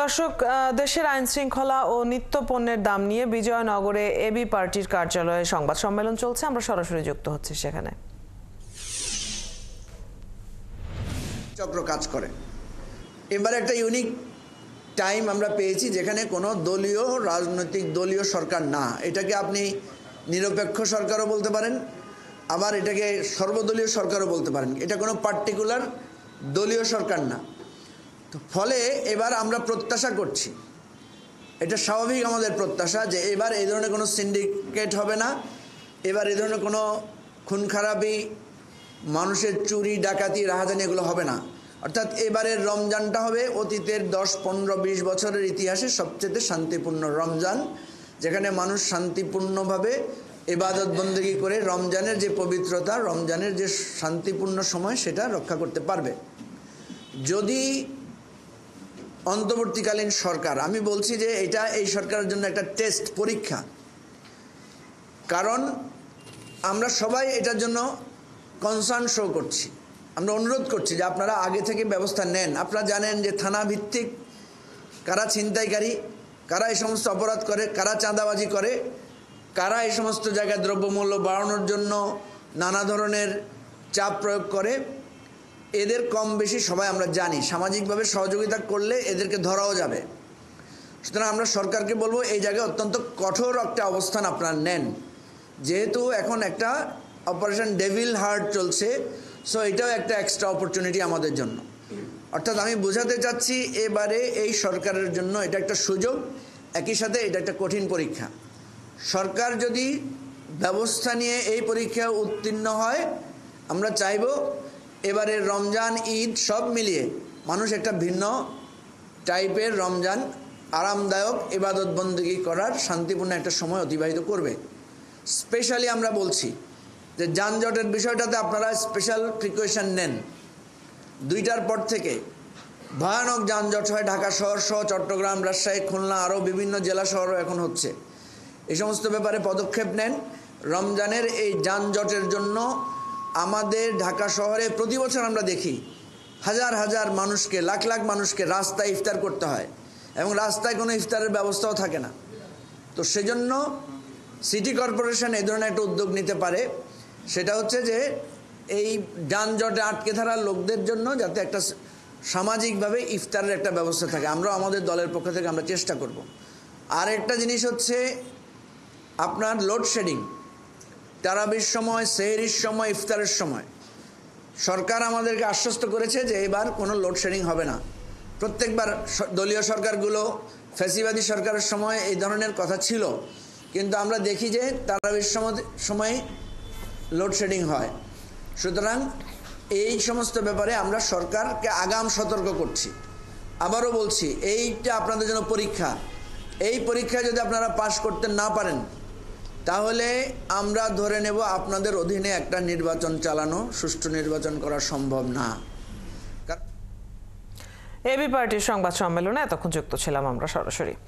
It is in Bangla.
দর্শক, দেশের আইন শৃঙ্খলা ও নিত্য পণ্যের দাম নিয়ে বিজয়নগরে এবি পার্টির কার্যালয়ে সংবাদ সম্মেলন চলছে। আমরা সরাসরি যুক্ত হচ্ছি সেখানে। চক্র কাজ করে। এবার একটা ইউনিক টাইম আমরা পেয়েছি যেখানে কোনো রাজনৈতিক দলীয় সরকার না, এটাকে আপনি নিরপেক্ষ সরকারও বলতে পারেন, আবার এটাকে সর্বদলীয় সরকারও বলতে পারেন। এটা কোনো পার্টিকুলার দলীয় সরকার না। তো ফলে এবার আমরা প্রত্যাশা করছি, এটা স্বাভাবিক আমাদের প্রত্যাশা, যে এবার এই ধরনের কোনো সিন্ডিকেট হবে না, এবার এই ধরনের কোনো খুন খারাপি, মানুষের চুরি ডাকাতি রাহাজানি এগুলো হবে না। অর্থাৎ এবারের রমজানটা হবে অতীতের 10, 15, 20 বছরের ইতিহাসে সবচেয়ে শান্তিপূর্ণ রমজান, যেখানে মানুষ শান্তিপূর্ণভাবে ইবাদত বন্দেগী করে রমজানের যে পবিত্রতা, রমজানের যে শান্তিপূর্ণ সময়, সেটা রক্ষা করতে পারবে। যদি অন্তর্বর্তীকালীন সরকার, আমি বলছি যে এটা এই সরকারের জন্য একটা টেস্ট, পরীক্ষা, কারণ আমরা সবাই এটার জন্য কনসার্ন শো করছি, আমরা অনুরোধ করছি যে আপনারা আগে থেকে ব্যবস্থা নেন। আপনারা জানেন যে থানা ভিত্তিক কারা ছিনতাইকারী, কারা এই সমস্ত অপরাধ করে, কারা চাঁদাবাজি করে, কারা এই সমস্ত জায়গায় দ্রব্যমূল্য বাড়ানোর জন্য নানা ধরনের চাপ প্রয়োগ করে, এদের কম বেশি সবাই আমরা জানি। সামাজিকভাবে সহযোগিতা করলে এদেরকে ধরাও যাবে। সুতরাং আমরা সরকারকে বলবো এই জায়গায় অত্যন্ত কঠোর একটা অবস্থান আপনারা নেন, যেহেতু এখন একটা অপারেশন ডেভিল হার্ট চলছে। সো এটাও একটা এক্সট্রা অপরচুনিটি আমাদের জন্য। অর্থাৎ আমি বোঝাতে চাচ্ছি, এবারে এই সরকারের জন্য এটা একটা সুযোগ, একই সাথে এটা একটা কঠিন পরীক্ষা। সরকার যদি ব্যবস্থা নিয়ে এই পরীক্ষায় উত্তীর্ণ হয়, আমরা চাইব এবারের রমজান, ঈদ সব মিলিয়ে মানুষ একটা ভিন্ন টাইপের রমজান, আরামদায়ক ইবাদত বন্দেগী করার শান্তিপূর্ণ একটা সময় অতিবাহিত করবে। স্পেশালি আমরা বলছি যে যানজটের বিষয়টাতে আপনারা স্পেশাল প্রিকশন নেন। 2টার পর থেকে ভয়ানক যানজট হয় ঢাকা শহর সহ চট্টগ্রাম, রাজশাহী, খুলনা, আরও বিভিন্ন জেলা শহরও এখন হচ্ছে। এই সমস্ত ব্যাপারে পদক্ষেপ নেন। রমজানের এই যানজটের জন্য আমাদের ঢাকা শহরে প্রতি বছর আমরা দেখি হাজার হাজার মানুষকে, লাখ লাখ মানুষকে রাস্তায় ইফতার করতে হয়, এবং রাস্তায় কোনো ইফতারের ব্যবস্থাও থাকে না। তো সেজন্য সিটি কর্পোরেশন এই ধরনের একটা উদ্যোগ নিতে পারে, সেটা হচ্ছে যে এই যানজটে আটকে থাকা লোকদের জন্য যাতে একটা সামাজিকভাবে ইফতারের একটা ব্যবস্থা থাকে। আমরা আমাদের দলের পক্ষ থেকে আমরা চেষ্টা করব। আর একটা জিনিস হচ্ছে আপনার লোডশেডিং, তারাবির সময়, সেহরির সময়, ইফতারের সময় সরকার আমাদেরকে আশ্বস্ত করেছে যে এবার কোনো লোডশেডিং হবে না। প্রত্যেকবার দলীয় সরকারগুলো, ফ্যাসিবাদী সরকারের সময় এই ধরনের কথা ছিল, কিন্তু আমরা দেখি যে তারাবির সময় লোডশেডিং হয়। সুতরাং এই সমস্ত ব্যাপারে আমরা সরকারকে আগাম সতর্ক করছি। আবারও বলছি, এইটা আপনাদের জন্য পরীক্ষা। এই পরীক্ষায় যদি আপনারা পাশ করতে না পারেন, তাহলে আমরা ধরে নেব আপনাদের অধীনে একটা নির্বাচন চালানো, সুষ্ঠু নির্বাচন করা সম্ভব না। এবি পার্টির সংবাদ সম্মেলনে এতক্ষণ যুক্ত ছিলাম আমরা সরাসরি।